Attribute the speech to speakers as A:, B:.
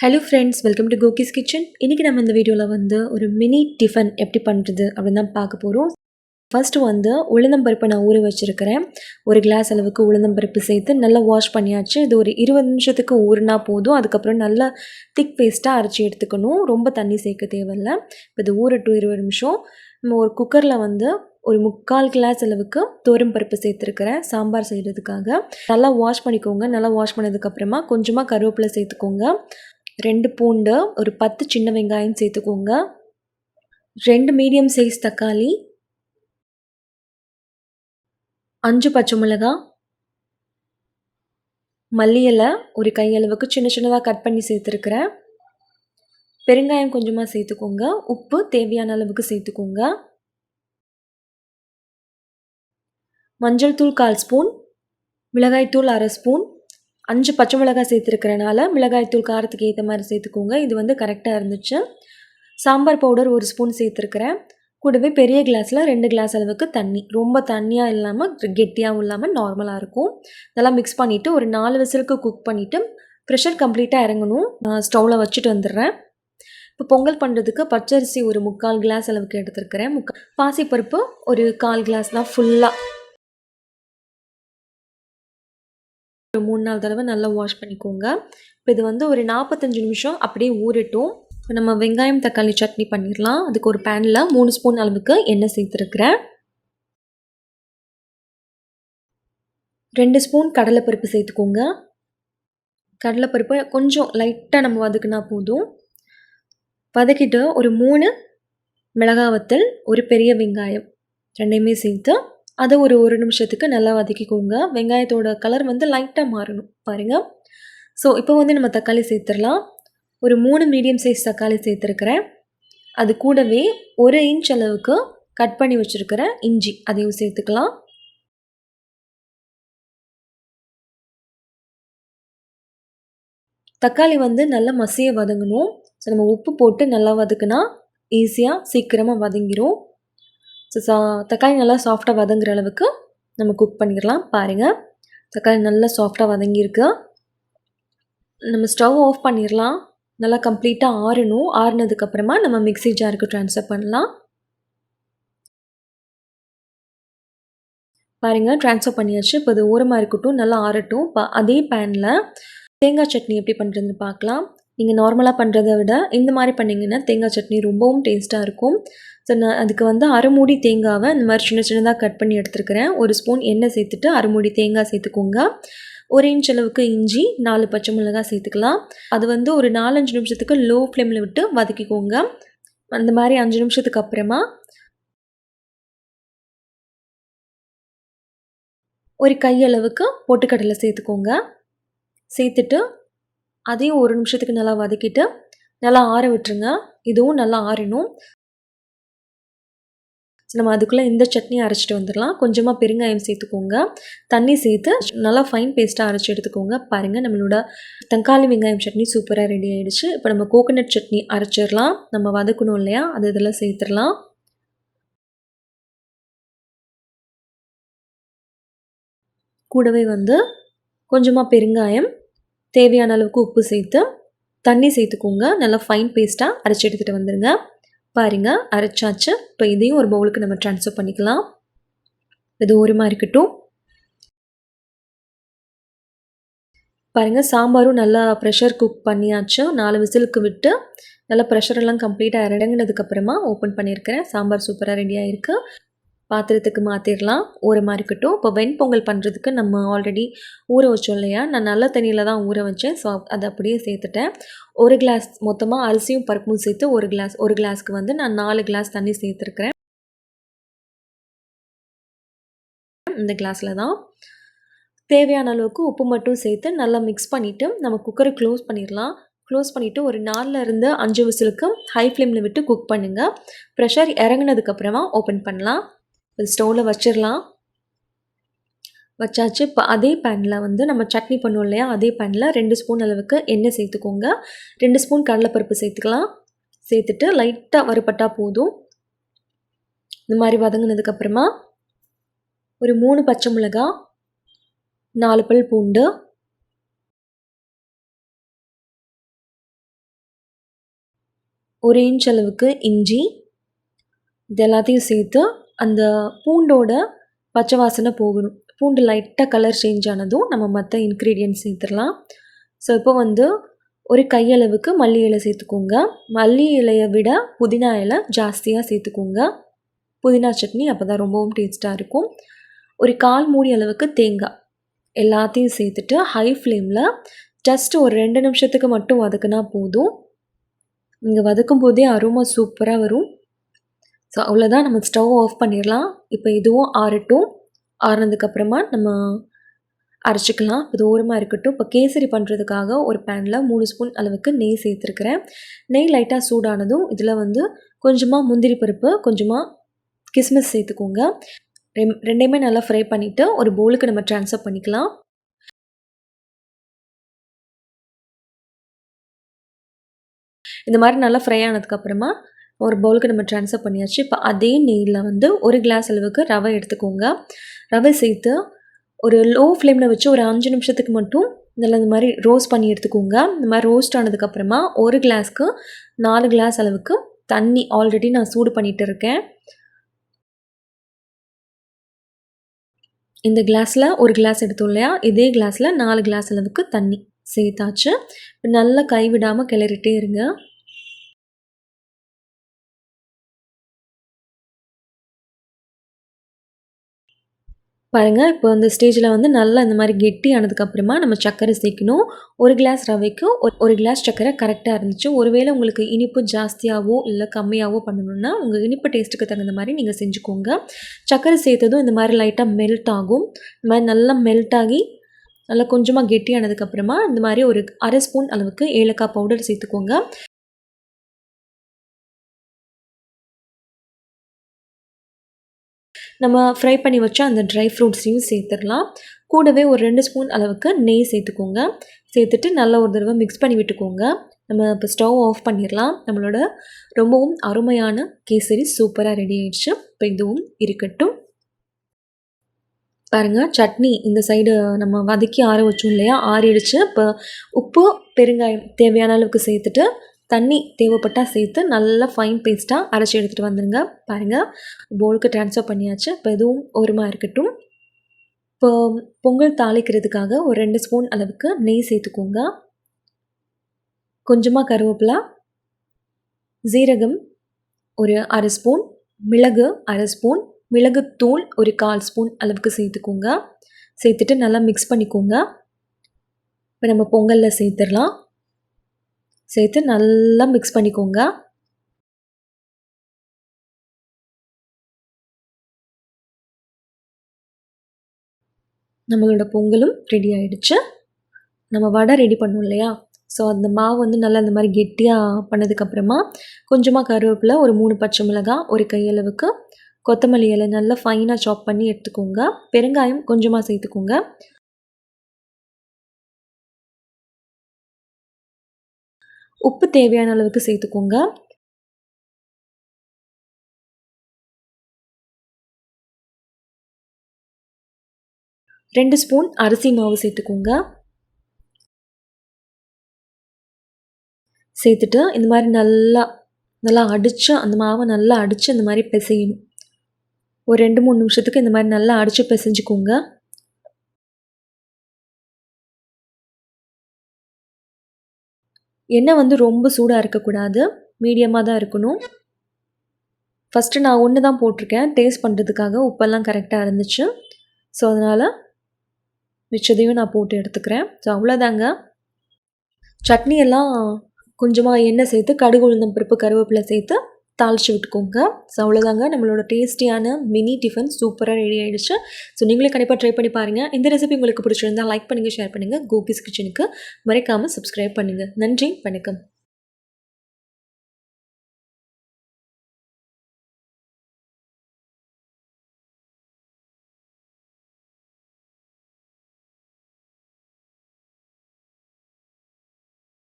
A: Hello friends, welcome to Goki's Kitchen. இன்னைக்கு நம்ம இந்த வீடியோல ஒரு மினி டிஃபன் எப்படி பண்றது அப்படினு தான் பார்க்க போறோம். ஃபர்ஸ்ட் உளுந்தம்பருப்பு நான் ஊற வச்சிருக்கேன். ஒரு கிளாஸ் அளவுக்கு உளுந்தம்பருப்பு சேர்த்து நல்லா வாஷ் பண்ணியாச்சு. இது ஒரு 20 நிமிஷத்துக்கு ஊறினா போதும். அதுக்கு அப்புறம் நல்லா திக் பேஸ்டா அரைச்சு எடுத்துக்கணும். ரொம்ப தண்ணி சேர்க்க தேவையில்ல. இது ஊறட்டும் 20 நிமிஷம். நம்ம ஒரு குக்கர்ல ஒரு 3/4 கிளாஸ் அளவுக்கு துவரம் பருப்பு சேர்த்துருக்கிறேன் சாம்பார் செய்கிறதுக்காக. நல்லா வாஷ் பண்ணிக்கோங்க. நல்லா வாஷ் பண்ணதுக்கப்புறமா கொஞ்சமாக கருவேப்பிலை சேர்த்துக்கோங்க. 2 பூண்டு, ஒரு 10 சின்ன வெங்காயம் சேர்த்துக்கோங்க. 2 மீடியம் சைஸ் தக்காளி, 5 பச்சை மிளகாய், மல்லி இலை ஒரு கையளவுக்கு சின்ன சின்னதாக கட் பண்ணி சேர்த்துருக்கிறேன். பெருங்காயம் கொஞ்சமாக சேர்த்துக்கோங்க. உப்பு தேவையான அளவுக்கு சேர்த்துக்கோங்க. மஞ்சள் தூள் 1/4 ஸ்பூன், மிளகாய் தூள் 1/2 ஸ்பூன். 5 பச்சை மிளகாய் சேர்த்துருக்கிறனால மிளகாய் தூள் காரத்துக்கு ஏற்ற மாதிரி சேர்த்துக்கோங்க. இது கரெக்டாக இருந்துச்சு. சாம்பார் பவுடர் 1 ஸ்பூன் சேர்த்துருக்கிறேன். கூடவே பெரிய கிளாஸில் 2 கிளாஸ் அளவுக்கு தண்ணி. ரொம்ப தண்ணியாக இல்லாமல் கெட்டியாகவும் இல்லாமல் நார்மலாக இருக்கும். நல்லா மிக்ஸ் பண்ணிவிட்டு ஒரு 4 விசிலுக்கு குக் பண்ணிவிட்டு ப்ரெஷர் கம்ப்ளீட்டாக இறங்கணும். ஸ்டவ்வில் வச்சுட்டு வந்துடுறேன். இப்போ பொங்கல் பண்ணுறதுக்கு பச்சரிசி ஒரு 3/4 கிளாஸ் அளவுக்கு எடுத்துருக்கிறேன். பாசிப்பருப்பு ஒரு 1/4 கிளாஸ் தான் ஃபுல்லாக. ஒரு 3-4 தடவை நல்லா வாஷ் பண்ணிக்கோங்க. இப்போ இது ஒரு 45 நிமிஷம் அப்படியே ஊறட்டும். இப்போ நம்ம வெங்காயம் தக்காளி சட்னி பண்ணிடலாம். அதுக்கு ஒரு பேனில் 3 ஸ்பூன் அளவுக்கு எண்ணெய் சேர்த்துருக்குறேன். 2 ஸ்பூன் கடலைப்பருப்பு சேர்த்துக்கோங்க. கடலைப்பருப்பு கொஞ்சம் லைட்டாக நம்ம வதக்குனா போதும். வதக்கிட்டு ஒரு 3 மிளகாய் வத்தல், ஒரு பெரிய வெங்காயம் ரெண்டையுமே சேர்த்து அதை ஒரு 1 நிமிஷத்துக்கு நல்லா வதக்கிக்கோங்க. வெங்காயத்தோட கலர் லைட்டாக மாறணும் பாருங்கள். ஸோ இப்போ நம்ம தக்காளி சேர்த்துடலாம். ஒரு 3 மீடியம் சைஸ் தக்காளி சேர்த்துருக்கிறேன். அது கூடவே 1 இன்ச் அளவுக்கு கட் பண்ணி வச்சுருக்கிற இஞ்சி அதையும் சேர்த்துக்கலாம். தக்காளி நல்லா மசிய வதங்கணும். ஸோ நம்ம உப்பு போட்டு நல்லா வதக்குனா ஈஸியாக சீக்கிரமாக வதங்கிடும். ஸோ தக்காளி நல்லா சாஃப்டாக வதங்குற அளவுக்கு நம்ம குக் பண்ணிடலாம். பாருங்கள், தக்காளி நல்லா சாஃப்டாக வதங்கியிருக்கு. நம்ம ஸ்டவ் ஆஃப் பண்ணிடலாம். நல்லா கம்ப்ளீட்டாக ஆறணும். ஆறுனதுக்கப்புறமா நம்ம மிக்ஸி ஜாருக்கு ட்ரான்ஸ்ஃபர் பண்ணலாம். பாருங்கள், ட்ரான்ஸ்ஃபர் பண்ணியாச்சு. இப்போ அது ஓரமாக இருக்கட்டும், நல்லா ஆறட்டும். இப்போ அதே பேனில் தேங்காய் சட்னி எப்படி பண்ணுறதுன்னு பார்க்கலாம். நீங்கள் நார்மலாக பண்ணுறதை விட இந்த மாதிரி பண்ணிங்கன்னா தேங்காய் சட்னி ரொம்பவும் டேஸ்ட்டாக இருக்கும். ஸோ நான் அதுக்கு 1/2 மூடி தேங்காவை இந்த மாதிரி சின்ன சின்னதாக கட் பண்ணி எடுத்துருக்கிறேன். 1 ஸ்பூன் எண்ணெய் சேர்த்துட்டு 1/2 மூடி தேங்காய் சேர்த்துக்கோங்க. 1 இன்ச் அளவுக்கு இஞ்சி, 4 பச்சை மிளகாய் சேர்த்துக்கலாம். அது ஒரு 4-5 நிமிஷத்துக்கு லோ ஃப்ளேமில் விட்டு வதக்கிக்கோங்க. அந்த மாதிரி 5 நிமிஷத்துக்கு அப்புறமா ஒரு கையளவுக்கு பொட்டுக்கடலை சேர்த்துக்கோங்க. சேர்த்துட்டு அதையும் 1 நிமிஷத்துக்கு நல்லா வதக்கிட்டு நல்லா ஆற விட்டுருங்க. இதுவும் நல்லா ஆறணும். நம்ம அதுக்குள்ளே இந்த சட்னி அரைச்சிட்டு வந்துடலாம். கொஞ்சமாக பெருங்காயம் சேர்த்துக்கோங்க. தண்ணி சேர்த்து நல்லா ஃபைன் பேஸ்ட்டாக அரைச்சி எடுத்துக்கோங்க. பாருங்கள், நம்மளோட தக்காளி வெங்காயம் சட்னி சூப்பராக ரெடி ஆகிடுச்சு. இப்போ நம்ம கோகோனட் சட்னி அரைச்சிடலாம். நம்ம வதக்கணும் இல்லையா, அது இதெல்லாம் சேர்த்துடலாம். கூடவே கொஞ்சமாக பெருங்காயம், தேவையான அளவுக்கு உப்பு சேர்த்து தண்ணி சேர்த்துக்கோங்க. நல்லா ஃபைன் பேஸ்ட்டாக அரைச்சி எடுத்துகிட்டு வந்துடுங்க. பாருங்கள், அரைச்சாச்சு. இப்போ இதையும் ஒரு பவுலுக்கு நம்ம ட்ரான்ஸ்ஃபர் பண்ணிக்கலாம். இது ஓரமாக இருக்கட்டும். பாருங்கள், சாம்பாரும் நல்லா ப்ரெஷர் குக் பண்ணியாச்சு. 4 விசிலுக்கு விட்டு நல்லா ப்ரெஷரெல்லாம் கம்ப்ளீட்டாக இறங்கினதுக்கப்புறமா ஓப்பன் பண்ணியிருக்கிறேன். சாம்பார் சூப்பராக ரெடியாக இருக்குது. பாத்திரத்துக்கு மாற்றிடலாம். ஓரமாக இருக்கட்டும். இப்போ வெண்பொங்கல் பண்ணுறதுக்கு நம்ம ஆல்ரெடி ஊற வச்சோம் இல்லையா, நான் நல்ல தண்ணியில் தான் ஊற வச்சேன். ஸோ அதை அப்படியே சேர்த்துட்டேன். 1 கிளாஸ் மொத்தமாக அரிசியும் பருப்பும் சேர்த்து 1 கிளாஸ்க்கு நான் 4 கிளாஸ் தண்ணி சேர்த்துருக்கிறேன். இந்த கிளாஸில் தான் தேவையான அளவுக்கு உப்பு மட்டும் சேர்த்து நல்லா மிக்ஸ் பண்ணிவிட்டு நம்ம குக்கரை க்ளோஸ் பண்ணிடலாம். க்ளோஸ் பண்ணிவிட்டு ஒரு 4லேருந்து 5 விசிலுக்கு ஹை ஃப்ளேமில் விட்டு குக் பண்ணுங்கள். ப்ரெஷர் இறங்கினதுக்கப்புறமா ஓப்பன் பண்ணலாம். ஸ்டவ்வில் வச்சிடலாம். வச்சாச்சு. இப்போ அதே பேனில் நம்ம சட்னி பண்ணுவோம் இல்லையா, அதே பேனில் 2 ஸ்பூன் அளவுக்கு எண்ணெய் சேர்த்துக்கோங்க. 2 ஸ்பூன் கடலைப்பருப்பு சேர்த்துக்கலாம். சேர்த்துட்டு லைட்டாக வறுபட்டால் போதும். இந்த மாதிரி வதங்கினதுக்கப்புறமா ஒரு 3 பச்சை மிளகாய், 4 பல் பூண்டு, 1 இன்ச் அளவுக்கு இஞ்சி, இது எல்லாத்தையும் சேர்த்து அந்த பூண்டோட பச்சை வாசனை போகணும். பூண்டு லைட்டாக கலர் சேஞ்ச் ஆனதும் நம்ம மற்ற இன்க்ரீடியன்ட்ஸ் சேர்த்துடலாம். ஸோ இப்போ வந்து ஒரு கையளவுக்கு மல்லி இலை சேர்த்துக்கோங்க. மல்லி இலையை விட புதினா இலை ஜாஸ்தியாக சேர்த்துக்கோங்க. புதினா சட்னி அப்போ தான் ரொம்பவும் டேஸ்ட்டாக இருக்கும். ஒரு 1/4 மூடி அளவுக்கு தேங்காய் எல்லாத்தையும் சேர்த்துட்டு ஹை ஃப்ளேமில் ஜஸ்ட் ஒரு 2 நிமிஷத்துக்கு மட்டும் வதக்குனா போதும். நீங்கள் வதக்கும் போதே அரோமா சூப்பராக வரும். ஸோ அவ்வளோதான், நம்ம ஸ்டவ் ஆஃப் பண்ணிடலாம். இப்போ இதுவும் ஆறட்டும். ஆறுனதுக்கப்புறமா நம்ம அரைச்சிக்கலாம். இது ஓரமாக இருக்கட்டும். இப்போ கேசரி பண்ணுறதுக்காக ஒரு பேனில் 3 ஸ்பூன் அளவுக்கு நெய் சேர்த்துருக்கிறேன். நெய் லைட்டாக சூடானதும் இதில் வந்து கொஞ்சமாக முந்திரி பருப்பு, கொஞ்சமாக கிஸ்மிஸ் சேர்த்துக்கோங்க. ரெண்டையுமே நல்லா ஃப்ரை பண்ணிவிட்டு ஒரு பவுலுக்கு நம்ம ட்ரான்ஸ்ஃபர் பண்ணிக்கலாம். இந்த மாதிரி நல்லா ஃப்ரை ஆனதுக்கப்புறமா ஒரு பவுலுக்கு நம்ம ட்ரான்ஸ்ஃபர் பண்ணியாச்சு. இப்போ அதே நெய்யில் வந்து 1 கிளாஸ் அளவுக்கு ரவை எடுத்துக்கோங்க. ரவை சேர்த்து ஒரு லோ ஃப்ளேமில் வச்சு ஒரு 5 நிமிஷத்துக்கு மட்டும் நல்லா இந்த மாதிரி ரோஸ்ட் பண்ணி எடுத்துக்கோங்க. இந்த மாதிரி ரோஸ்ட் ஆனதுக்கப்புறமா 1 கிளாஸ்க்கு 4 கிளாஸ் அளவுக்கு தண்ணி ஆல்ரெடி நான் சூடு பண்ணிகிட்டு இருக்கேன். இந்த கிளாஸில் 1 கிளாஸ் எடுத்தோம் இல்லையா, இதே கிளாஸில் 4 கிளாஸ் அளவுக்கு தண்ணி சேர்த்தாச்சு. நல்லா கைவிடாமல் கிளறிட்டே இருங்க. பாருங்கள், இப்போ இந்த ஸ்டேஜில் வந்து நல்லா இந்த மாதிரி கெட்டி ஆனதுக்கப்புறமா நம்ம சர்க்கரை சேர்க்கணும். 1 கிளாஸ் ரவைக்கு 1 கிளாஸ் சர்க்கரை கரெக்டாக இருந்துச்சு. ஒருவேளை உங்களுக்கு இனிப்பு ஜாஸ்தியாகவோ இல்லை கம்மியாகவோ பண்ணணுன்னா உங்கள் இனிப்பு டேஸ்ட்டுக்கு தகுந்த மாதிரி நீங்கள் செஞ்சுக்கோங்க. சர்க்கரை சேர்த்ததும் இந்த மாதிரி லைட்டாக மெல்ட் ஆகும். இந்த மாதிரி நல்லா மெல்ட் ஆகி நல்லா கொஞ்சமாக கெட்டி ஆனதுக்கப்புறமா இந்த மாதிரி ஒரு 1/2 ஸ்பூன் அளவுக்கு ஏலக்காய் பவுடர் சேர்த்துக்கோங்க. நம்ம ஃப்ரை பண்ணி வச்ச அந்த ட்ரை ஃப்ரூட்ஸையும் சேர்த்துடலாம். கூடவே ஒரு 2 ஸ்பூன் அளவுக்கு நெய் சேர்த்துக்கோங்க. சேர்த்துட்டு நல்லா ஒரு தடவை மிக்ஸ் பண்ணி விட்டுக்கோங்க. நம்ம இப்போ ஸ்டவ் ஆஃப் பண்ணிடலாம். நம்மளோட ரொம்பவும் அருமையான கேசரி சூப்பராக ரெடி ஆயிடுச்சு. இப்போ இதுவும் இருக்கட்டும். பாருங்கள், சட்னி இந்த சைடு நம்ம வதக்கி ஆற வச்சோம் இல்லையா, ஆறிடுச்சு. இப்போ உப்பு, பெருங்காயம் தேவையான அளவுக்கு சேர்த்துட்டு தண்ணி தேவைப்பட்டால் சேர்த்து நல்லா ஃபைன் பேஸ்ட்டாக அரைச்சி எடுத்துகிட்டு வந்துடுங்க. பாருங்கள், பவுலுக்கு ட்ரான்ஸ்ஃபர் பண்ணியாச்சு. இப்போ எதுவும் ஓரமாக இருக்கட்டும். இப்போ பொங்கல் தாளிக்கிறதுக்காக ஒரு 2 ஸ்பூன் அளவுக்கு நெய் சேர்த்துக்கோங்க. கொஞ்சமாக கருவேப்பிலை, ஜீரகம் ஒரு 1/2 ஸ்பூன், மிளகு 1/2 ஸ்பூன், மிளகுத்தூள் ஒரு 1/4 ஸ்பூன் அளவுக்கு சேர்த்துக்கோங்க. சேர்த்துட்டு நல்லா மிக்ஸ் பண்ணிக்கோங்க. இப்போ நம்ம பொங்கலில் சேர்த்துடலாம். சேர்த்து நல்லா மிக்ஸ் பண்ணிக்கோங்க. நம்மளோட பொங்கலும் ரெடி ஆகிடுச்சு. நம்ம வடை ரெடி பண்ணோம் இல்லையா, ஸோ அந்த மாவு வந்து நல்லா இந்த மாதிரி கெட்டியாக பண்ணதுக்கப்புறமா கொஞ்சமாக கருவேப்பிலை, ஒரு 3 பச்சை மிளகாய், ஒரு கையளவுக்கு கொத்தமல்லி இலை நல்லா ஃபைனாக சாப் பண்ணி எடுத்துக்கோங்க. பெருங்காயம் கொஞ்சமாக சேர்த்துக்கோங்க. உப்பு தேவையான அளவுக்கு சேர்த்துக்கோங்க. ரெண்டு ஸ்பூன் அரிசி மாவு சேர்த்துக்கோங்க. சேர்த்துட்டு இந்த மாதிரி நல்லா அடித்து அந்த மாவை நல்லா அடித்து இந்த மாதிரி பிசையணும். ஒரு 2-3 நிமிஷத்துக்கு இந்த மாதிரி நல்லா அடித்து பிசைஞ்சுக்கோங்க. எண்ணெய் வந்து ரொம்ப சூடாக இருக்கக்கூடாது, மீடியமாக தான் இருக்கணும். ஃபஸ்ட்டு நான் 1 தான் போட்டிருக்கேன் டேஸ்ட் பண்ணுறதுக்காக. உப்பெல்லாம் கரெக்டாக இருந்துச்சு. ஸோ அதனால் மிச்சதையும் நான் போட்டு எடுத்துக்கிறேன். ஸோ அவ்வளோதாங்க. சட்னி எல்லாம் கொஞ்சமாக எண்ணெய் சேர்த்து கடுகு, உளுந்தம் பருப்பு, கருவேப்பிலை சேர்த்து தாளித்து விட்டுக்கோங்க. ஸோ அவ்வளோதாங்க, நம்மளோட டேஸ்டியான மினி டிஃபன் சூப்பராக ரெடி ஆகிடுச்சு. ஸோ நீங்களே கண்டிப்பாக ட்ரை பண்ணி பாருங்கள். இந்த ரெசிபி உங்களுக்கு பிடிச்சிருந்தால் லைக் பண்ணுங்கள், ஷேர் பண்ணுங்கள். கோகிஸ் கிச்சனுக்கு மறக்காமல் சப்ஸ்கிரைப் பண்ணுங்கள். நன்றி, வணக்கம்.